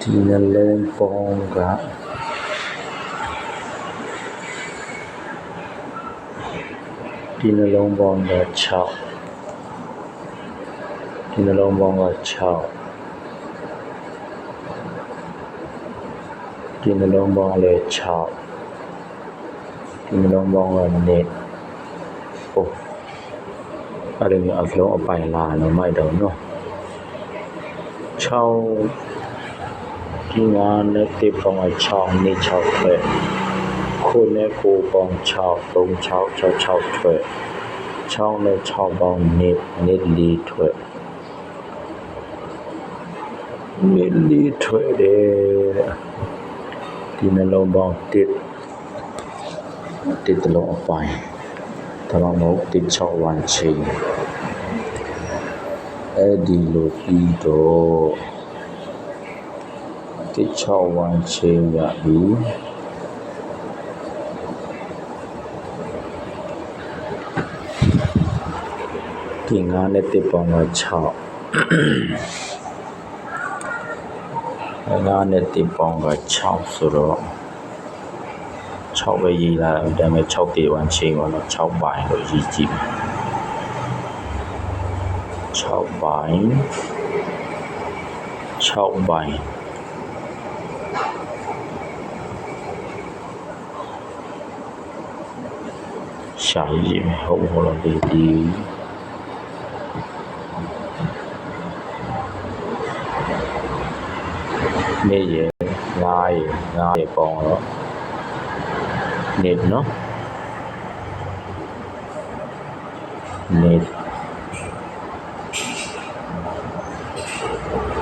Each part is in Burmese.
ဒီနှလုံးပေါင်းကဒီနှလုံးပေါင်းက6ဒီနှလုံးပေါင်းက6ဒီနှလုံးပေါင်းလည်း6ဒီနှလုံးပေါင်းက1ဟုတ်အဲ့ဒီအလုံးအပိုင်လာတော့မိုက်တော့နော်6ဒီငါနဲ့တေပေါင်းက6နေ6ထွက်ခုနဲ့ကိုပေါင်း6 3 6 6 6ထွက်6နဲ့6ပေါင်းနေ4ထွက်နေ4ထွက်တယ်ဒီနှလုံးပေါင်း1တလုံးအပိုင်ဒါမှမဟုတ်6 one chain အဲ့ဒီလိုပြီးတော့6 one chain ရပြီဒီငါနဲ့တစ်ပေါင်းက6ငါနဲ့တစ်ပေါင်းက6ဆိုတော့6ပဲရေးလာတယ်ဒါပေမဲ့6တေ1ချိန်ပေါ့နော်6ပိုင်းလို့ရေးကြည့်6ပိုင်းရှားရေးမယ်ဟုတ်လို့ဒီနေရ9ပေါင်းတော့နေနော်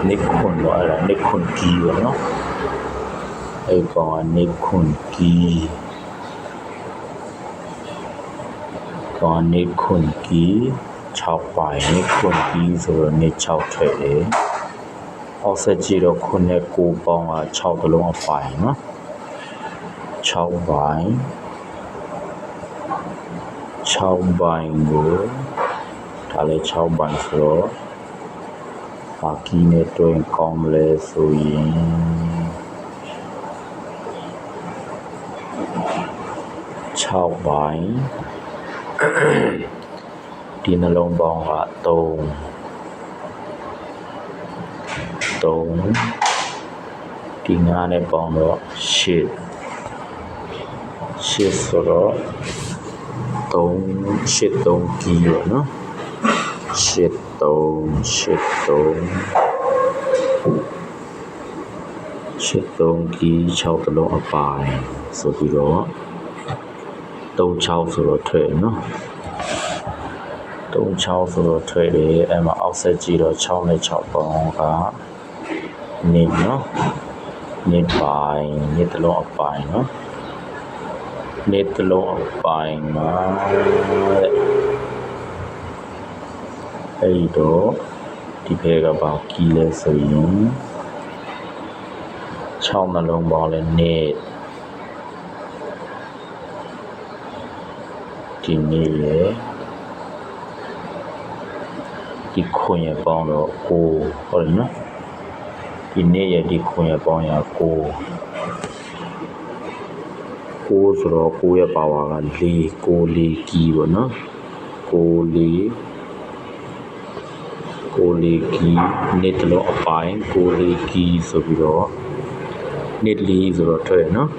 နေခွန်တော့အဲ့ဒါနေခွန်ကြီးပေါ့နော်အဲ့ကောင်ကနေခွန်ကြီး6ပိုင်းနေခွန်ကြီးဆိုတော့နေ6ထည့်တယ်အောက်ဆက်ကြည့်တော့ခုနဲ့9ပေါင်းက6တလုံးအပိုင်းနော်6ပိုင်းကိုဒါလည်း6ပိုင်းဆိုတော့ဘာကီနဲ့တွင်ကောင်းမလဲဆိုရင်6ပိုင်းဒီနှလုံးပေါင်းက3ဒီငါးနဲ့ပေါင်းတော့8ဆိုတော့3ကီးပေါ့နော်83ကီး6တလုံးအပိုင်းဆိုပြီးတော့36ဆိုတော့ထွက်နော်36ဆိုတော့ထွက်တယ်အဲ့မှာအောက်ဆက်ကြည့်တော့6နဲ့6ပေါင်းကနေနော်နေပိုင်းနေတလုံးအပိုင်းနော်နေတလုံးအပိုင်းမှာအဲ့တော့ဒီဘက်ကဘာကီးလဲဆိုရင်6နှလုံးပေါင်းလဲနေဒီနေ့ရယ်ဒီခွန်ရပေါင်းတော့9ဟုတ်တယ်နော်ဒီနေ့ရဒီခွန်ရပေါင်းရ9ဆိုတော့9ရဲ့ပါဝါက4ကီးပေါ့နော်9ကီးနေ့တလုံးအပိုင်း9ကီးဆိုပြီးတော့နေ့4ဆိုတော့ထွက်ရနော်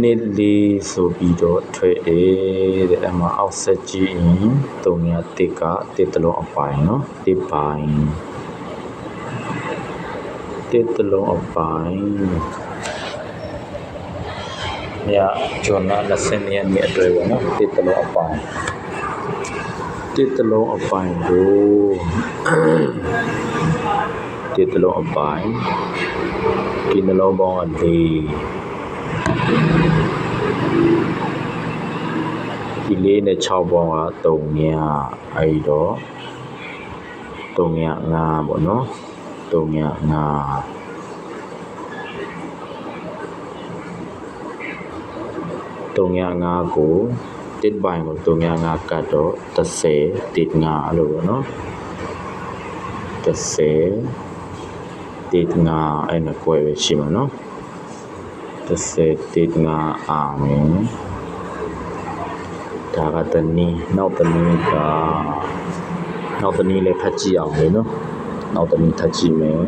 နေ့4ဆိုပြီးတော့ထွက်တယ်တဲ့အမှအောက်ဆက်ကြည့်ရင်3ကတစ်တလုံးအပိုင်းနော်တစ်ပိုင်းတစ်တလုံးအပိုင်းညဂျွန်နာ20ရက်နေ့အတွဲပေါ့နော်တစ်တလုံးအပိုင်းကိုတစ်တလုံးအပိုင်းဒီနှလုံးပေါင်းက4ဒီ4နဲ့6ပေါင်းက3ညအဲ့တော့3ည5ပေါ့နော်3ည5ကိုတစ်ပိုင်းကို3ည5ကတ်တော့10တစ်5လို့ပေါ့နော်10 တစ်ငါအဲ့နှစ်ကွဲပဲရှိမှာနော်တစ်ငါအောင်မယ်ဒါကတနည်းနောက်တနည်းလည်းဖတ်ကြည့်အောင်လေနော်နောက်တနည်းထပ်ကြည့်မယ်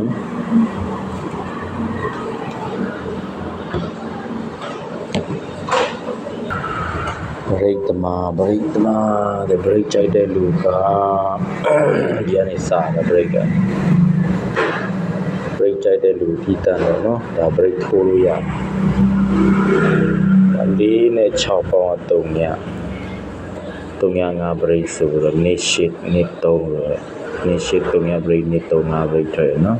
ဘရိတ်တမတဲ့ဘရိတ်ကြိုက်တဲ့လူကဒီကနေစားတယ်ဘရိတ်ကဘရိတ်ကြိုက်တဲ့လူပြီးတန်တယ်နော်ဒါဘရိတ်ထိုးလို့ရတယ်4နဲ့6ပေါင်း3ည305ဘရိတ်ဆိုတော့နေ့ရှိနေ့3လို့နေ့ရှိ300ဘရိတ်နေ့35ဘရိတ်ထဲနော်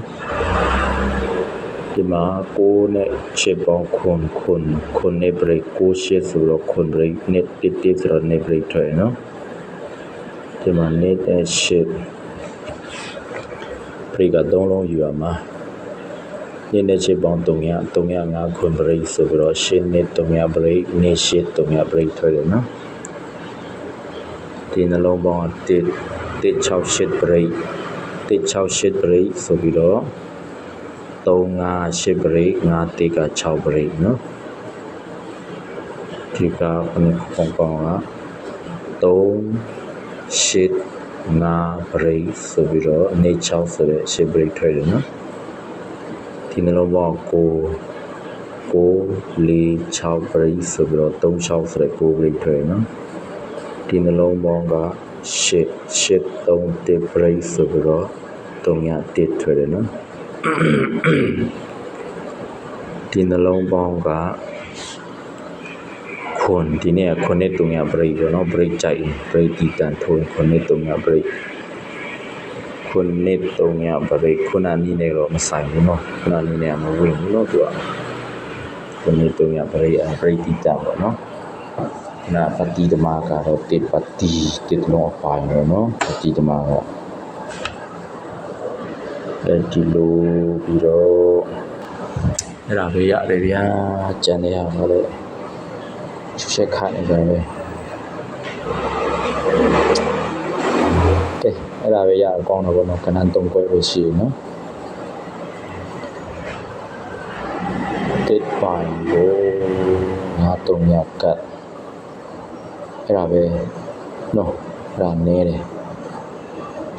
ဒီမှာ9နဲ့6ပေါင်းခွန်နေ့ဘရိတ်9ရှိဆိုတော့ခွန်ဘရိတ်နေ့1ဆိုတော့နေ့ဘရိတ်ထဲနော်ဒီမှာနေ့ရှိဘရိတ်က3လုံးယူရမှာနေ့နဲ့6ပေါင်း305ခွန်ဘရိတ်ဆိုတော့ရှင်းနေ့300ဘရိတ်နေ့ရှိ300ဘရိတ်ထဲနော်ဒီနှလုံးပေါင်း168ဘရိတ်168ဘရိတ်ဆိုပြီးတော့358ဘရိတ်51က6ဘရိတ်နော်ဒီကပုံပေါင်းက385ဘရိတ်ဆိုပြီးတော့နေ6ဆိုတဲ့8ဘရိတ်ထွက်တယ်နော်ဒီနှလုံးပေါင်း9 4 6ဘရိတ်ဆိုပြီးတော့36ဆိုတဲ့9ဘရိတ်ထွက်တယ်နော်ဒီနှလုံးပေါင်းက8 3 1ဘရိတ်ဆိုပြီးတော့301ထွက်တယ်နော်ဒီနှလုံးပေါင်းကခွန်ဒီနေ့ခွန်နဲ့300ဘရိတ်ပေါ့နော်ဘရိတ်ကြိုက်ဘရိတ်တီတန်ထိုးခွန်နဲ့300ဘရိတ်ခွန်နဲ့300ဘရိတ်ခွန်အနည်းနဲ့တော့မဆိုင်ဘူးနော်ခွန်အနည်းနဲ့မဝင်ဘူးနော်သူကခွန်နဲ့300ဘရိတ်ဘရိတ်တီတန်ပေါ့နော်နာပတိဓမ္မကတော့တေပတိတေတလုံးအပိုင်းတော့နော်ပတိဓမ္မကဒီလိုပြီးတော့အဲ့ဒါပဲရတယ်ဗျာကျန်တဲ့ဟာတော့လေချက်ခါနေကြပဲကဲအဲ့ဒါပဲရအောင်ကောင်းတော့ဘောနော်ကဏ္ဍ3ခွဲပဲရှိနော်တစ်ပိုင်းကို3ညကတ်အဲ့ဒါပဲနော်အဲ့ဒါနဲတယ်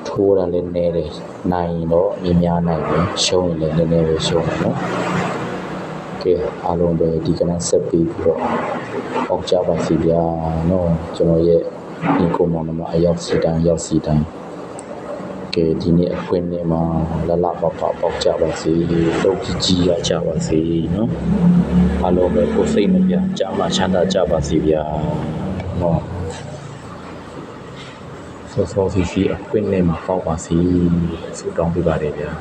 ထိုးတာလည်းနဲတယ်နိုင်တော့မြင်များနိုင်တယ်ရှုံးရင်လည်းနည်းနည်းပဲရှုံးတယ်နော်ကဲအားလုံးပဲဒီကနေ့ဆက်ပြီးတော့ပေါက်ကြပါစီဗျာနော်ကျွန်တော်ရဲ့ဒီကုမ္ပဏီမှာအရောက်စီတိုင်းကဲဒီနေ့အခွင့်နဲ့မှာလလပပပေါက်ကြပါစေတုတ်ကြီးရကြပါစေနော်အားလုံးပဲကိုယ်စိတ်နှပြကြာမှချမ်းသာကြပါစေဗျာနော်စောစီအခွင့်နဲ့မှာပေါက်ပါစေဆုတောင်းပေးပါတယ်ဗျာ